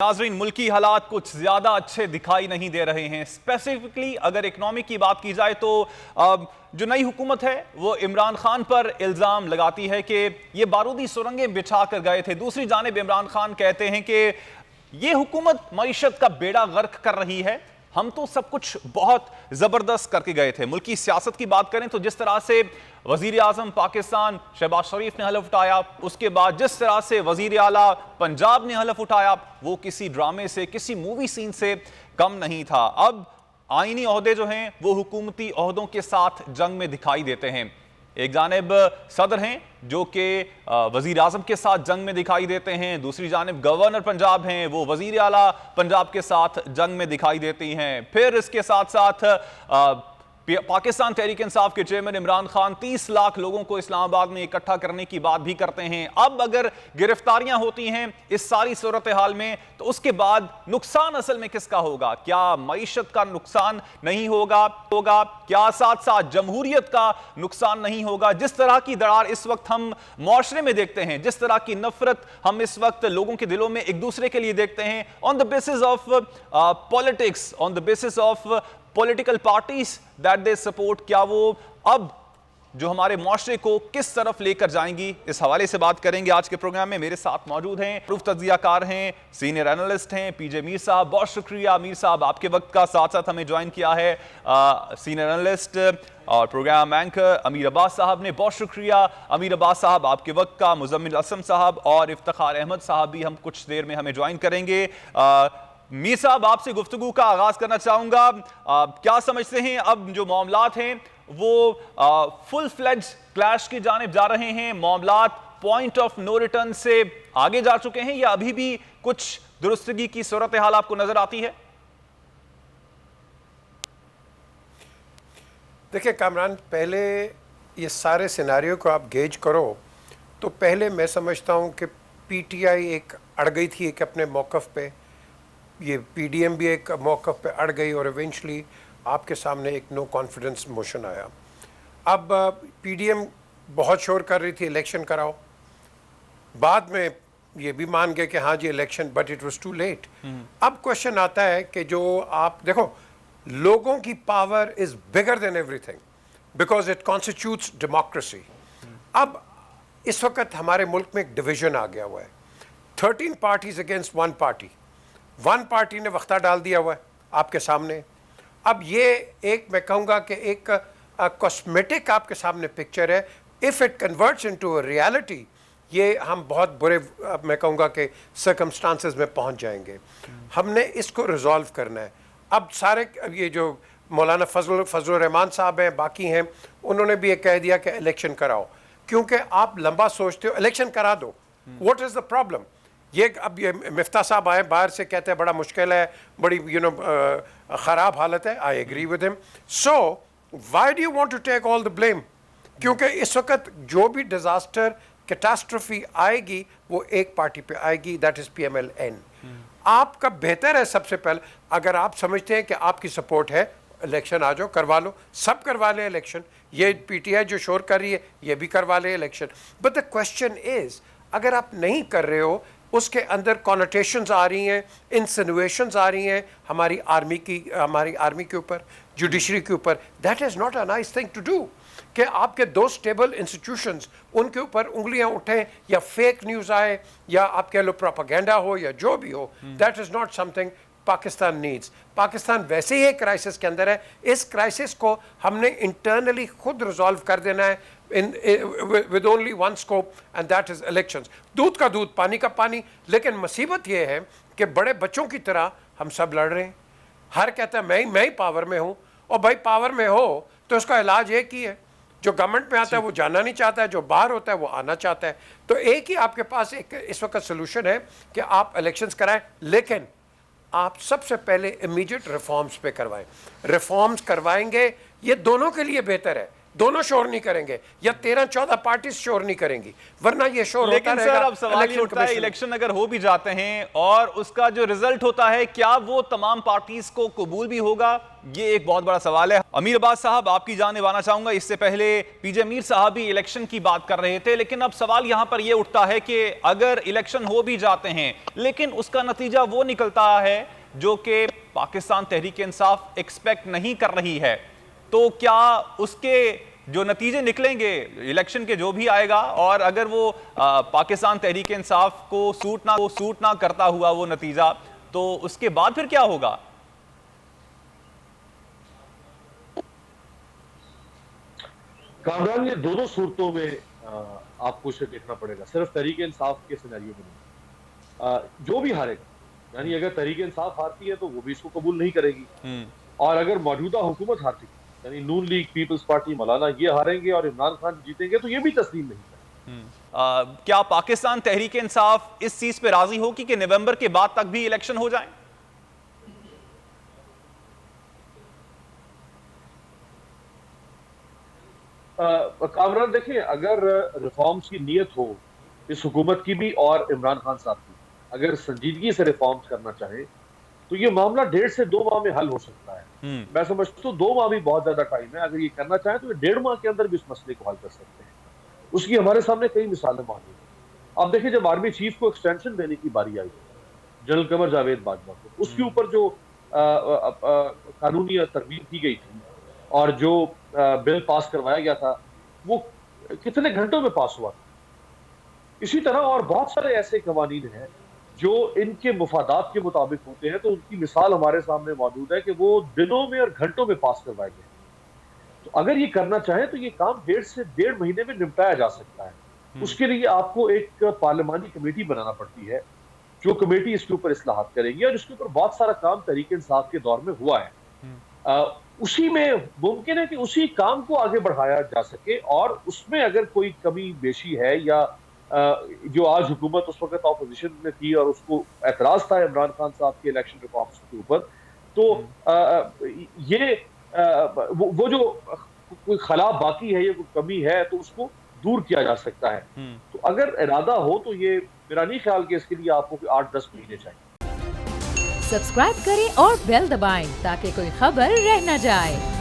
नाजरीन, मुल्की हालात कुछ ज्यादा अच्छे दिखाई नहीं दे रहे हैं। स्पेसिफिकली अगर इकनॉमी की बात की जाए तो जो नई हुकूमत है वो इमरान खान पर इल्जाम लगाती है कि ये बारूदी सुरंगें बिछा कर गए थे। दूसरी जानिब इमरान खान कहते हैं कि ये हुकूमत मईशत का बेड़ा गर्क कर रही है, हम तो सब कुछ बहुत जबरदस्त करके गए थे। मुल्की सियासत की बात करें तो जिस तरह से वजीर आजम पाकिस्तान शहबाज शरीफ ने हलफ उठाया, उसके बाद जिस तरह से वजीर आला पंजाब ने हलफ उठाया, वो किसी ड्रामे से, किसी मूवी सीन से कम नहीं था। अब आईनी ओहदे जो हैं वो हुकूमती ओहदों के साथ जंग में दिखाई देते हैं। एक जानिब सदर हैं जो कि वजीर आजम के साथ जंग में दिखाई देते हैं, दूसरी जानिब गवर्नर पंजाब हैं, वो वजीर आला पंजाब के साथ जंग में दिखाई देती हैं। फिर इसके साथ साथ पाकिस्तान तहरीक इंसाफ के चेयरमैन इमरान खान 30 लाख लोगों को इस्लामाबाद में इकट्ठा करने की बात भी करते हैं। अब अगर गिरफ्तारियां होती हैं इस सारी सूरत हाल में, तो उसके बाद नुकसान असल में किसका होगा? क्या मईशत का नुकसान नहीं होगा? क्या साथ साथ जमहूरियत का नुकसान नहीं होगा? जिस तरह की दरार इस वक्त हम मुआशरे में देखते हैं, जिस तरह की नफरत हम इस वक्त लोगों के दिलों में एक दूसरे के लिए देखते हैं, on the basis of politics, on the basis of political parties that they support, क्या वो अब जो हमारे मुआशरे को किस तरफ लेकर जाएंगी? इस हवाले से बात करेंगे आज के प्रोग्राम में। मेरे साथ मौजूद हैं प्रूफ तज्जियाकार हैं, सीनियर एनालिस्ट हैं पीजे मीर साहब। बहुत शुक्रिया मीर साहब, आपके वक्त का साथ साथ हमें ज्वाइन किया है सीनियर एनालिस्ट और प्रोग्राम एंकर अमीर अब्बास साहब ने। बहुत शुक्रिया अमीर अब्बास साहब, आपके वक्त का। मुजम्मिल असम साहब और इफ्तिखार अहमद साहब भी हम कुछ देर में हमें ज्वाइन करेंगे। मीर साहब, आपसे गुफ्तगू का आगाज करना चाहूंगा। क्या समझते हैं अब जो मामलात हैं वो फुल फ्लेज क्लैश की जानिब जा रहे हैं? मामलात पॉइंट ऑफ नो रिटर्न से आगे जा चुके हैं या अभी भी कुछ दुरुस्तगी की सूरत हाल आपको नजर आती है? देखिए कामरान, पहले ये सारे सिनारियों को आप गेज करो तो पहले मैं समझता हूँ कि पीटीआई एक अड़ गई थी एक अपने मौक़िफ़ पे, ये पीडीएम भी एक मौक़िफ़ पे अड़ गई और इवेंचुअली आपके सामने एक नो कॉन्फिडेंस मोशन आया। अब पीडीएम बहुत शोर कर रही थी इलेक्शन कराओ, बाद में ये भी मान गए कि हाँ जी election, but it was too late. अब क्वेश्चन आता है कि जो आप देखो, लोगों की power is bigger than everything because it constitutes democracy. अब इस वक्त हमारे मुल्क में एक डिवीजन आ गया हुआ है, 13 parties against one party. One party ने वक्ता डाल दिया हुआ है आपके सामने। अब ये एक, मैं कहूँगा कि एक कॉस्मेटिक आपके सामने पिक्चर है। If it converts into a reality, ये हम बहुत बुरे, मैं कहूँगा कि सर्कमस्टांसेस में पहुँच जाएंगे। हमने इसको रिजॉल्व करना है। अब सारे ये जो मौलाना फजल रहमान साहब हैं, बाकी हैं, उन्होंने भी ये कह दिया कि इलेक्शन कराओ, क्योंकि आप लंबा सोचते हो, इलेक्शन करा दो। What is the problem? ये अब ये मिफ्ता साहब आए बाहर से, कहते हैं बड़ा मुश्किल है, बड़ी ख़राब हालत है। I agree with him. So why do you want to take all the blame? क्योंकि इस वक्त जो भी डिज़ास्टर कैटास्ट्रोफी आएगी वो एक पार्टी पे आएगी, दैट इज़ PMLN। आपका बेहतर है सबसे पहले, अगर आप समझते हैं कि आपकी सपोर्ट है, इलेक्शन आ जाओ, करवा लो, सब करवा लें इलेक्शन। ये पीटीआई जो शोर कर रही है ये भी करवा लें election. But the question is, अगर आप नहीं कर रहे हो, उसके अंदर कॉनोटेशंस आ रही हैं, इंसिनुएशंस आ रही हैं हमारी आर्मी के ऊपर, जुडिशरी के ऊपर। That is not a nice thing to do कि आपके दो स्टेबल इंस्टीट्यूशंस, उनके ऊपर उंगलियां उठें या फेक न्यूज़ आए या आप कह लो प्रोपेगेंडा हो या जो भी हो। That is not something Pakistan needs. Pakistan वैसे ही एक क्राइसिस के अंदर है। इस क्राइसिस को हमने इंटरनली खुद रिजॉल्व कर देना है with only one scope, and that is elections. दूध का दूध, पानी का पानी। लेकिन मुसीबत ये है कि बड़े बच्चों की तरह हम सब लड़ रहे हैं। हर कहता है मैं ही पावर में हूँ, और भाई पावर में हो तो उसका इलाज एक ही है। जो गवर्नमेंट में आता है वो जाना नहीं चाहता है, जो बाहर होता है वो आना चाहता है। तो एक ही आपके पास एक इस वक्त सोल्यूशन है कि आप इलेक्शंस कराएं, लेकिन आप सबसे पहले इमीडिएट रिफॉर्म्स पे करवाएं। रिफॉर्म्स करवाएंगे, ये दोनों के लिए बेहतर है। दोनों शोर नहीं करेंगे या 13-14 पार्टी शोर नहीं करेंगी, वरना ये शोर होता लेकिन रहेगा। सर अब सवाल ये इलेक्शन उठता है, कमीशन इलेक्शन अगर हो भी जाते हैं और उसका जो रिजल्ट होता है क्या वो तमाम पार्टीज को कबूल भी होगा, ये एक बहुत बड़ा सवाल है। अमीर अब्बास साहब, आपकी जान निभाना चाहूंगा। इससे पहले पीजे मीर साहब भी इलेक्शन की बात कर रहे थे, लेकिन अब सवाल यहां पर यह उठता है कि अगर इलेक्शन हो भी जाते हैं लेकिन उसका नतीजा वो निकलता है जो कि पाकिस्तान तहरीक इंसाफ एक्सपेक्ट नहीं कर रही है, तो क्या उसके जो नतीजे निकलेंगे इलेक्शन के जो भी आएगा, और अगर वो पाकिस्तान तहरीक इंसाफ को सूट ना करता हुआ वो नतीजा, तो उसके बाद फिर क्या होगा? कामरान, ये दोनों सूरतों में आपको इसे देखना पड़ेगा, सिर्फ तहरीक इंसाफ के सिनेरियो में नहीं। जो भी हारेगा, यानी अगर तहरीक इंसाफ हारती है तो वो भी इसको कबूल नहीं करेगी, और अगर मौजूदा हुकूमत हारती है, यानी नून लीग, पीपल्स पार्टी, मौलाना ये हारेंगे और इमरान खान जीतेंगे, तो ये भी तस्लीम नहीं करेंगे। क्या पाकिस्तान तहरीक इंसाफ इस चीज पे राजी होगी कि नवंबर के बाद तक भी इलेक्शन हो जाए? कामरान, देखिए, अगर रिफॉर्म्स की नीयत हो इस हुकूमत की भी और इमरान खान साहब की, अगर संजीदगी से रिफॉर्म्स करना चाहे तो ये मामला 1.5 से 2 माह में हल हो सकता है। मैं समझता हूँ 2 माह भी बहुत ज्यादा टाइम है। अगर ये करना चाहे तो ये 1.5 माह के अंदर भी इस मसले को हल कर सकते हैं। उसकी हमारे सामने कई मिसालें मौजूद हैं। आप देखिए, जब आर्मी चीफ को एक्सटेंशन देने की बारी आई, जनरल कमर जावेद बाजवा को, उसके ऊपर जो कानूनी तरमीम की गई थी और जो बिल पास करवाया गया था, वो कितने घंटों में पास हुआ था। इसी तरह और बहुत सारे ऐसे कवानीन हैं जो इनके मुफादात के मुताबिक होते हैं, तो उनकी मिसाल हमारे सामने मौजूद है कि वो दिनों में और घंटों में पास करवाए गए। तो अगर ये करना चाहे तो ये काम 1.5 से 1.5 महीने में निपटाया जा सकता है। उसके लिए आपको एक पार्लिमानी कमेटी बनाना पड़ती है, जो कमेटी इसके ऊपर इस्लाहात करेगी, और इसके ऊपर बहुत सारा काम तहरीक इंसाफ के दौर में हुआ है। उसी में मुमकिन है कि उसी काम को आगे बढ़ाया जा सके, और उसमें अगर कोई कमी बेशी है या जो आज हुकूमत उस वक्त ऑपोजिशन में थी और उसको एतराज था इमरान खान साहब के इलेक्शन रिफॉर्म्स के ऊपर, तो ये वो जो कोई खला बाकी है या कोई कमी है तो उसको दूर किया जा सकता है। तो अगर इरादा हो तो ये मेरा नहीं ख्याल कि इसके लिए आपको 8-10 महीने चाहिए। सब्सक्राइब करें और बेल दबाएं ताकि कोई खबर रह न जाए।